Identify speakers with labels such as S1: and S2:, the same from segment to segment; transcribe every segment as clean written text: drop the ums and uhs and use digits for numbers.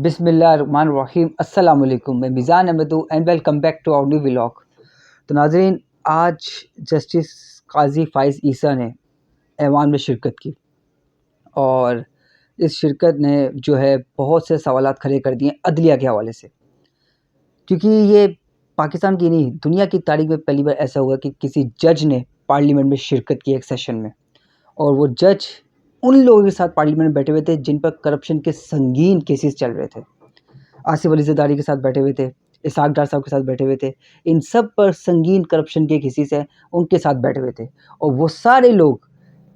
S1: बिस्मिल्लाहिर्रहमानिर्रहीम अस्सलाम वालेकुम। मैं मिज़ान अहमद हूँ and welcome back to our new vlog. तो नाज़रीन, आज जस्टिस काज़ी फ़ाइज़ ईसा ने ऐवान में शिरकत की और इस शिरकत ने जो है बहुत से सवालात खड़े कर दिए अदलिया के हवाले से, क्योंकि ये पाकिस्तान की नहीं दुनिया की तारीख में पहली बार ऐसा हुआ कि किसी जज ने पार्लियामेंट में शिरकत की एक सेशन में, और वो जज उन लोगों के साथ पार्लियामेंट में बैठे हुए थे जिन पर करप्शन के संगीन केसेस चल रहे थे। आसिफ अली ज़रदारी के साथ बैठे हुए थे, इसहाक डार साहब के साथ बैठे हुए थे। इन सब पर संगीन करप्शन के केसेस हैं, उनके साथ बैठे हुए थे और वो सारे लोग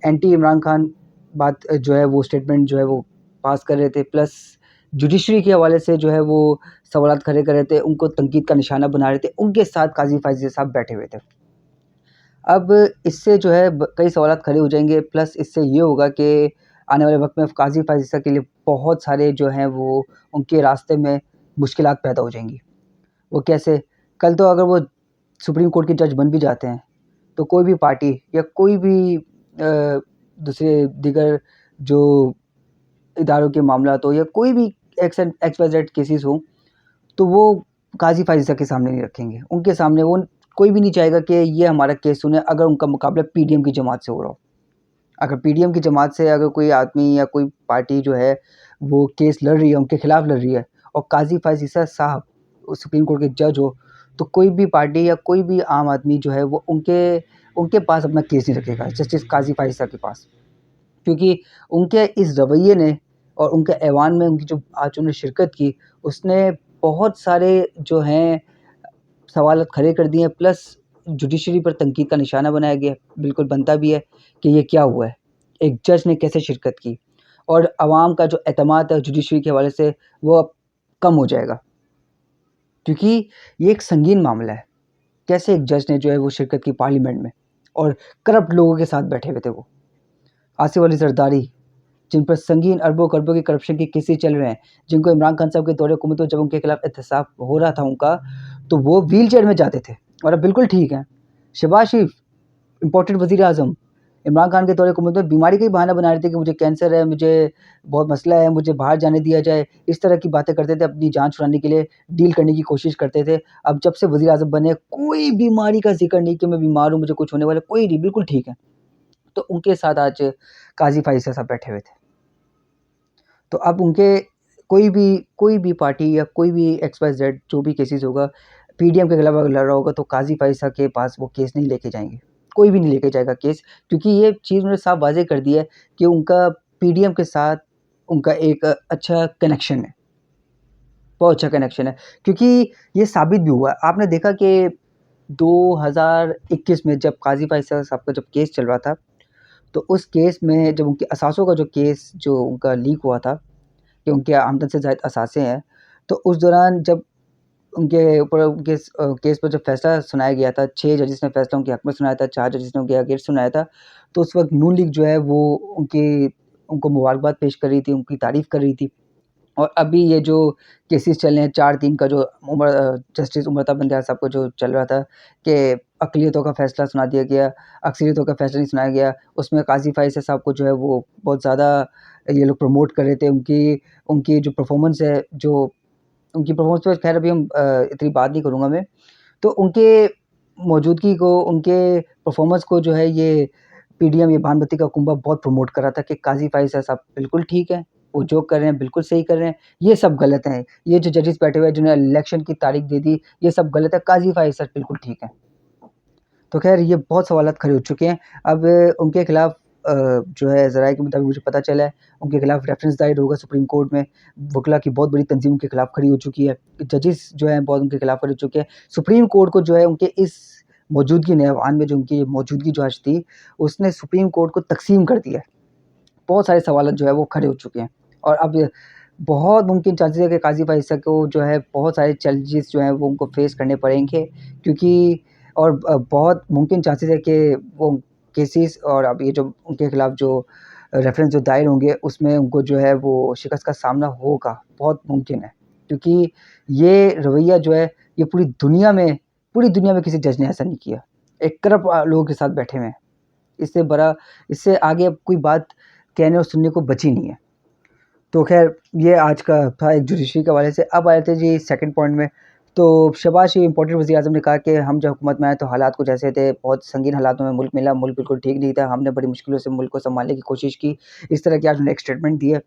S1: एंटी इमरान खान बात जो है वो स्टेटमेंट जो है वो पास कर रहे थे, प्लस जुडिशरी के हवाले से जो है वो सवालात खड़े कर रहे थे, उनको तनकीद का निशाना बना रहे थे। उनके साथ काज़ी फ़ाइज़ साहब बैठे हुए थे। अब इससे जो है कई सवालात खड़े हो जाएंगे, प्लस इससे ये होगा कि आने वाले वक्त में काज़ी फ़ाइज़ के लिए बहुत सारे जो हैं वो उनके रास्ते में मुश्किलात पैदा हो जाएंगी। वो कैसे? कल तो अगर वो सुप्रीम कोर्ट के जज बन भी जाते हैं तो कोई भी पार्टी या कोई भी दूसरे दीगर जो इदारों के मामलात हो या कोई भी एक्स वाई जेड केसेस हो, तो वो काज़ी फ़ाइज़ के सामने नहीं रखेंगे। उनके सामने वो कोई भी नहीं चाहेगा कि ये हमारा केस सुने अगर उनका मुकाबला पीडीएम की जमात से हो रहा हो। अगर पीडीएम की जमात से अगर कोई आदमी या कोई पार्टी जो है वो केस लड़ रही है, उनके खिलाफ लड़ रही है और काज़ी फ़ाइज़ ईसा साहब सुप्रीम कोर्ट के जज हो, तो कोई भी पार्टी या कोई भी आम आदमी जो है वो उनके उनके पास अपना केस नहीं रखेगा, जस्टिस काज़ी फ़ाइज़ ईसा के पास। क्योंकि उनके इस रवैये ने और उनके ऐवान में उनकी जो आज उन्होंने शिरकत की, उसने बहुत सारे जो हैं सवालात खड़े कर दिए हैं, प्लस जुडिशरी पर तनकीद का निशाना बनाया गया। बिल्कुल बनता भी है कि ये क्या हुआ है, एक जज ने कैसे शिरकत की, और आवाम का जो एतमाद है जुडिशरी के हवाले से वो अब कम हो जाएगा, क्योंकि ये एक संगीन मामला है। कैसे एक जज ने जो है वो शिरकत की पार्लियामेंट में और करप्ट लोगों के साथ बैठे हुए थे वो। आसिफ अली ज़रदारी, जिन पर संगीन अरबों-खरबों के करप्शन के केसेस चल रहे हैं, जिनको इमरान खान साहब के दौरे हुकूमत में जब उनके खिलाफ एहतसाब हो रहा था उनका, तो वो व्हीलचेयर में जाते थे और अब बिल्कुल ठीक हैं। शहबाज शरीफ, इम्पोर्टेड वज़ीर-ए-आज़म, इमरान खान के दौरे हुकूमत में बीमारी का ही बहाना बना रहे थे कि मुझे कैंसर है, मुझे बहुत मसला है, मुझे बाहर जाने दिया जाए। इस तरह की बातें करते थे, अपनी जान छुड़ाने के लिए डील करने की कोशिश करते थे। अब जब से वज़ीर-ए-आज़म बने, कोई बीमारी का ज़िक्र नहीं कि मैं बीमार हूँ, मुझे कुछ होने वाला है, कोई नहीं, बिल्कुल ठीक है। तो उनके साथ आज काज़ी फ़ाइज़ साहब बैठे हुए थे। तो अब उनके कोई भी पार्टी या कोई भी एक्स वाई जेड जो भी केसेस होगा, पीडीएम के खिलाफ अगर लड़ रहा होगा तो काज़ी फ़ाइज़ के पास वो केस नहीं लेके जाएँगे। कोई भी नहीं लेके जाएगा केस, क्योंकि ये चीज़ उन्होंने साफ वाज़ेह कर दिया है कि उनका पीडीएम के साथ उनका एक अच्छा कनेक्शन है, बहुत अच्छा कनेक्शन है। क्योंकि ये साबित भी हुआ है। आपने देखा कि 2021 में जब काज़ी फ़ाइज़ साहब का जब केस चल रहा था, तो उस केस में जब उनके असासों का जो केस जो उनका लीक हुआ था कि उनके आमदन से ज़ायद असासे हैं, तो उस दौरान जब उनके ऊपर केस पर जब फ़ैसला सुनाया गया था, 6 जजेस ने फ़ैसला उनके हक़ में सुनाया था, 4 जजेस ने उनके अगेंस्ट सुनाया था, तो उस वक़्त नून लीग जो है वो उनको मुबारकबाद पेश कर रही थी, उनकी तारीफ़ कर रही थी। और अभी ये जो केसेस चल रहे हैं 4-3 का जो जस्टिस उमरता बंदयाल साहब का जो चल रहा था कि अक़लियतों का फ़ैसला सुना दिया गया, अक्सरियतों का फ़ैसला नहीं सुनाया गया, उसमें काज़ी फ़ाइज़ साहब को जो है वो बहुत ज़्यादा ये लोग प्रमोट कर रहे थे। उनकी उनकी जो परफ़ॉर्मेंस है, जो उनकी परफ़ॉर्मेंस पे ख़ैर अभी हम इतनी बात नहीं करूँगा मैं। तो उनके मौजूदगी को, उनके परफ़ॉर्मेंस को जो है ये पीडीएम, ये भानुमती का कुंभा बहुत प्रमोट कर रहा था कि काज़ी फ़ाइज़ साहब बिल्कुल ठीक हैं, वो जो कर रहे हैं बिल्कुल सही कर रहे हैं, ये सब गलत हैं। ये जो जजेस बैठे हुए हैं जिन्होंने इलेक्शन की तारीख दे दी, ये सब गलत है, काज़ी फ़ाइज़ साहब बिल्कुल ठीक हैं। तो ख़ैर ये बहुत सवालात खड़े हो चुके हैं। अब उनके खिलाफ जो है ज़राए के मुताबिक मुझे पता चला है, उनके खिलाफ रेफ़रेंस दायर होगा सुप्रीम कोर्ट में। वकीला की बहुत बड़ी तंज़ीम उनके खिलाफ खड़ी हो चुकी है। जजेस जो हैं बहुत उनके खिलाफ खड़े हो चुके हैं। सुप्रीम कोर्ट को जो है उनके इस मौजूदगी ने ऐवान में जो उनकी मौजूदगी जो आज थी, उसने सुप्रीम कोर्ट को तक़सीम कर दिया है। बहुत सारे सवालात जो है वो खड़े हो चुके हैं और अब बहुत मुमकिन चांसेस है कि काज़ी फ़ाइज़ को जो है बहुत सारे चैलेंजेस जो हैं वो उनको फ़ेस करने पड़ेंगे, क्योंकि और बहुत मुमकिन चांसेस है कि वो केसेस और अब ये जो उनके खिलाफ जो रेफ़रेंस जो दायर होंगे उसमें उनको जो है वो शिकस्त का सामना होगा, बहुत मुमकिन है। क्योंकि ये रवैया जो है ये पूरी दुनिया में किसी जज ने ऐसा नहीं किया। एक करप्ट लोगों के साथ बैठे हुए हैं। इससे आगे अब कोई बात कहने और सुनने को बची नहीं है। तो खैर ये आज का था एक जुडिशरी के हवाले से। अब आए थे जी सेकंड पॉइंट में। तो शहबाज शरीफ इम्पोर्टेंट वज़ीर-ए-आज़म ने कहा कि हम जब हुकूमत में आए तो हालात कुछ ऐसे थे, बहुत संगीन हालातों में मुल्क मिला, मुल्क बिल्कुल ठीक नहीं था, हमने बड़ी मुश्किलों से मुल्क को सँभालने की कोशिश की। इस तरह की आज उन्होंने एक स्टेटमेंट दी है।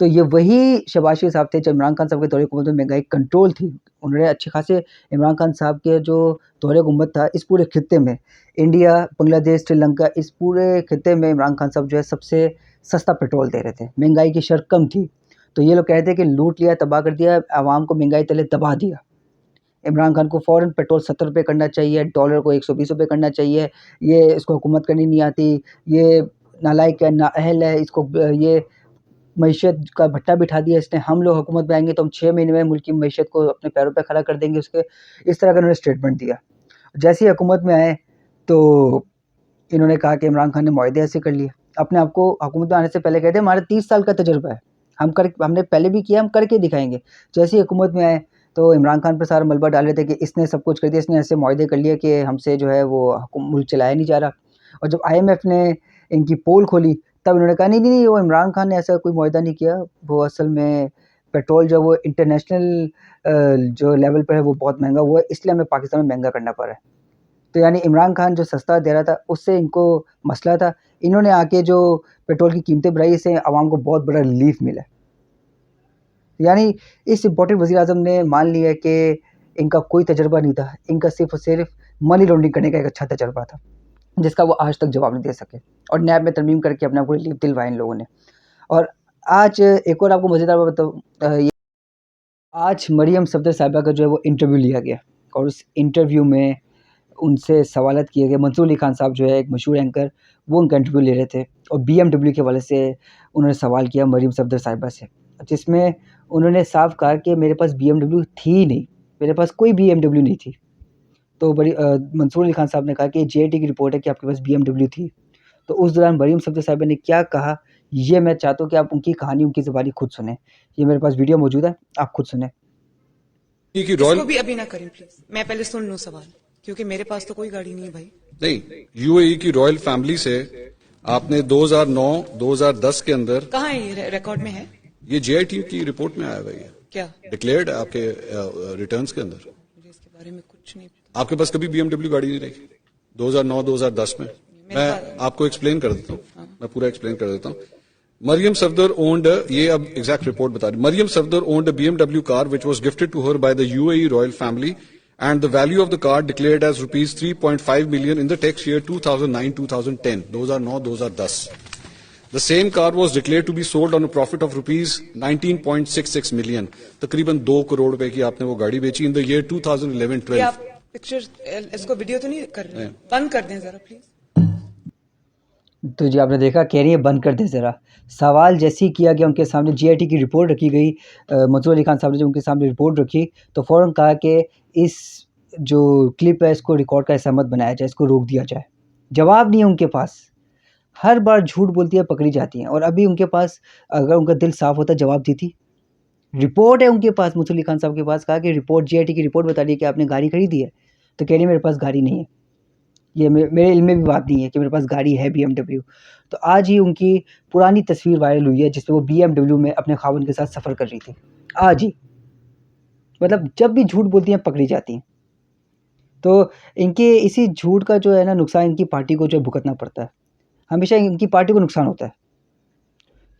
S1: तो ये वही शहबाज शरीफ साहब थे जब इमरान खान साहब के दौरे हुकूमत में महंगाई कंट्रोल थी। उन्होंने अच्छे खासे इमरान खान साहब के जो दौरे हुकूमत था इस पूरे खित्ते में, इंडिया, बांग्लादेश, श्रीलंका, इस पूरे खित्ते में इमरान खान साहब जो है सबसे सस्ता पेट्रोल दे रहे थे। महंगाई की शरह कम थी। तो ये लोग कहते हैं कि लूट लिया, तबाह कर दिया, आवाम को महंगाई तले दबा दिया। इमरान खान को फ़ौरन पेट्रोल ₹70 करना चाहिए, डॉलर को ₹120 करना चाहिए। ये इसको हुकूमत करनी नहीं आती, ये नालायक है, नाअहल है, इसको ये मईशत का भट्टा बिठा दिया इसने। हम लोग हुकूमत में आएँगे तो हम 6 महीने में मुल्क की मईशत को अपने पैरों पे खड़ा कर देंगे उसके। इस तरह का उन्होंने स्टेटमेंट दिया। जैसे ही हुकूमत में आए तो इन्होंने कहा कि इमरान खान ने मुआहदे ऐसे कर लिए। अपने आप को हुकूमत में आने से पहले कहते हमारा 30 साल का तजुर्बा है। हमने पहले भी किया, हम करके दिखाएँगे। जैसे ही हुकूमत में आए तो इमरान खान पे सारा मलबा डाल रहे थे कि इसने सब कुछ कर दिया, इसने ऐसे मुआहदे कर लिए कि हमसे जो है वो मुल्क चलाया नहीं जा रहा। और जब IMF ने इनकी पोल खोली तब इन्होंने कहा नहीं, नहीं, नहीं, वो इमरान खान ने ऐसा कोई मुआहदा नहीं किया। वो असल में पेट्रोल जो है वो इंटरनेशनल जो लेवल पर है वो बहुत महँगा हुआ है, इसलिए हमें पाकिस्तान में महँगा करना पड़ रहा है। तो यानी इमरान खान जो सस्ता दे रहा था उससे इनको मसला था। इन्होंने आके जो पेट्रोल की कीमतें बढ़ाई, इससे आवाम को बहुत बड़ा रिलीफ़ मिला। यानी इस इम्पोर्टेंट वज़ीर-ए-आज़म ने मान लिया कि इनका कोई तजुर्बा नहीं था, इनका सिर्फ़ और सिर्फ़ मनी लॉन्ड्रिंग करने का एक अच्छा तजुर्बा था, जिसका वो आज तक जवाब नहीं दे सके। और नैब में तरमीम करके अपने आप को रिलीफ़ दिलवाया इन लोगों ने। और आज एक और आपको मज़ेदार बात बताऊँ, आज मरियम सफ़दर साहिबा का जो है वो इंटरव्यू लिया गया और उस इंटरव्यू में उनसे सवालात किए गए। मंसूर अली खान साहब जो है एक मशहूर एंकर, वो उनका इंटरव्यू ले रहे थे और BMW के हवाले से उन्होंने सवाल किया मरियम सफ़दर साहिबा से, जिसमें उन्होंने साफ कहा कि मेरे पास BMW थी ही नहीं, मेरे पास कोई BMW नहीं थी। तो मंसूर अली खान साहब ने कहा कि JIT की रिपोर्ट है कि आपके पास BMW थी। तो उस दौरान मरियम सफ़दर साहिबा ने क्या कहा, ये मैं चाहता हूँ कि आप उनकी कहानी उनकी ज़ुबानी खुद सुनें। ये मेरे पास वीडियो मौजूद है, आप खुद सुनें।
S2: इसको भी अभी ना करें प्लीज, मैं पहले सुन लूं सवाल, क्योंकि मेरे पास तो कोई गाड़ी नहीं है भाई।
S3: नहीं, यूएई की रॉयल फैमिली से आपने 2009-2010 के अंदर,
S2: कहाँ है ये रिकॉर्ड में है?
S3: ये JIT की रिपोर्ट में आया हुआ है,
S2: क्या
S3: डिक्लेयर्ड है आपके रिटर्न्स के अंदर।
S2: मुझे इसके बारे में कुछ नहीं पता।
S3: आपके पास कभी BMW गाड़ी नहीं रही 2009-2010 में? मैं आपको एक्सप्लेन कर देता हूँ, मैं पूरा एक्सप्लेन कर देता हूँ। मरियम सफदर ओन्ड, ये अब एग्जैक्ट रिपोर्ट बता रही, Maryam Safdar owned a BMW car which was gifted to her by the UAE royal family and the value of the car declared as rupees 3.5 million in the tax year 2009-2010, 2009-2010. The same car was declared to be sold on a profit of rupees 19.66 million. तकरीबन 2 करोड़ रुपए की आपने वो गाड़ी बेची in the year 2011-12.
S2: ये आप picture, इसको वीडियो तो नहीं कर रहे? बंद कर दें जरा प्लीज।
S1: तो जी आपने देखा, कह रही है बंद कर दें ज़रा। सवाल जैसे ही किया गया उनके सामने, JIT की रिपोर्ट रखी गई, मंसूर अली खान साहब ने जब उनके सामने रिपोर्ट रखी तो फ़ौरन कहा कि इस जो क्लिप है इसको रिकॉर्ड का हिस्सा मत बनाया जाए, इसको रोक दिया जाए। जवाब नहीं है उनके पास, हर बार झूठ बोलती है, पकड़ी जाती हैं। और अभी उनके पास अगर उनका दिल साफ़ होता जवाब देती। रिपोर्ट है उनके पास, मंसूर अली खान साहब के पास, कहा कि रिपोर्ट JIT की रिपोर्ट बता रही है कि आपने गाड़ी खरीदी है, तो कह रही है मेरे पास गाड़ी नहीं है। ये मेरे इल्म में भी बात नहीं है कि मेरे पास गाड़ी है BMW। तो आज ही उनकी पुरानी तस्वीर वायरल हुई है जिसमें वो BMW में अपने ख़ावंद के साथ सफ़र कर रही थी। आज ही, मतलब जब भी झूठ बोलती हैं पकड़ी जाती हैं। तो इनके इसी झूठ का जो है ना नुकसान इनकी पार्टी को जो है भुगतना पड़ता है। हमेशा इनकी पार्टी को नुकसान होता है।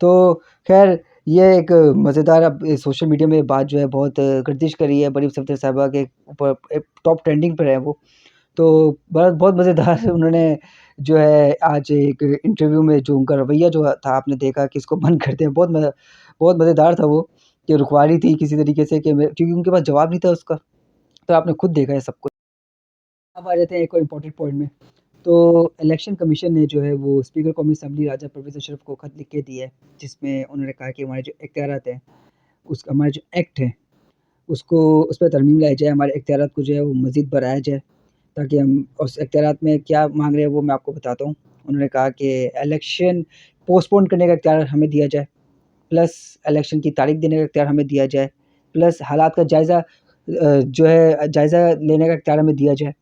S1: तो खैर ये एक मज़ेदार अब सोशल मीडिया में बात जो है बहुत गर्दिश कर रही है। मरियम सफ़दर साहिबा के ऊपर टॉप ट्रेंडिंग पर है वो। तो बहुत मज़ेदार उन्होंने जो है आज एक इंटरव्यू में जो उनका रवैया जो था आपने देखा कि इसको बंद कर दें। बहुत मज़ेदार था वो, कि रुकवा रही थी किसी तरीके से कि क्योंकि उनके पास जवाब नहीं था उसका। तो आपने खुद देखा है सब कुछ। अब आ जाते हैं एक और इम्पोर्टेंट पॉइंट में। तो इलेक्शन कमीशन ने जो है वो स्पीकर कौमी असम्बली राजा परवेज़ अशरफ को ख़त लिख के दिया है, जिसमें उन्होंने कहा कि हमारे जो इख्तियारात हैं, हमारे जो एक्ट हैं उसको उस पर तरमीम लाई जाए, हमारे इख्तियारात को जो है वो मज़ीद बढ़ाया जाए, ताकि हम उस इख्तियारात में क्या माँग रहे हैं वो मैं आपको बताता हूँ। उन्होंने कहा कि इलेक्शन पोस्टपोन करने का इख्तियार हमें दिया जाए, प्लस इलेक्शन की तारीख देने का इख्तियार हमें दिया जाए, प्लस हालात का जायज़ा जो है जायज़ा लेने का इख्तियार हमें दिया जाए।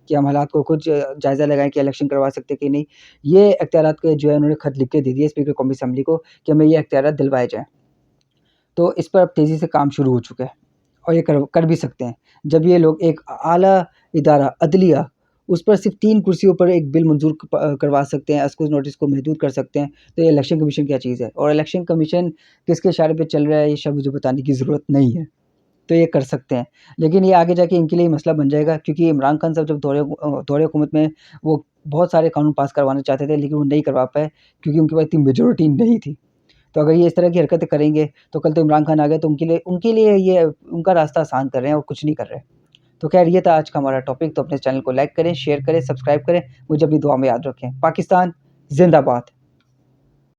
S1: कि हम हालात को खुद जायज़ा लगाएँ कि इलेक्शन करवा सकते हैं कि नहीं। ये इख्तियारात के जो है उन्होंने ख़त लिख के दे दिए स्पीकर कौमी असम्बली को कि हमें ये इख्तियारात दिलवाए जाएँ। तो इस पर अब तेज़ी से काम शुरू हो चुका है और ये कर भी सकते हैं। जब ये लोग एक आला इदारा अदलिया उस पर सिर्फ़ 3 कुर्सियों पर एक बिल मंज़ूर करवा सकते हैं, एक्सक्यूज़ नोटिस को महदूद कर सकते हैं, तो ये इलेक्शन कमीशन क्या चीज़ है? और इलेक्शन कमीशन किसके इशारे पे चल रहा है, ये शायद मुझे बताने की ज़रूरत नहीं है। तो ये कर सकते हैं। लेकिन ये आगे जाके इनके लिए मसला बन जाएगा क्योंकि इमरान खान साहब जब दौरे हुकूमत में वो बहुत सारे कानून पास करवाना चाहते थे, लेकिन वो नहीं करवा पाए क्योंकि उनके पास इतनी मेजॉरिटी नहीं थी। तो अगर ये इस तरह की हरकतें करेंगे, तो कल तो इमरान खान आ गए तो उनके लिए ये उनका रास्ता आसान कर रहे हैं और कुछ नहीं कर रहे। तो ख़ैर ये था आज का हमारा टॉपिक। तो अपने चैनल को लाइक करें, शेयर करें, सब्सक्राइब करें। मुझे अपनी दुआ में याद रखें। पाकिस्तान ज़िंदाबाद।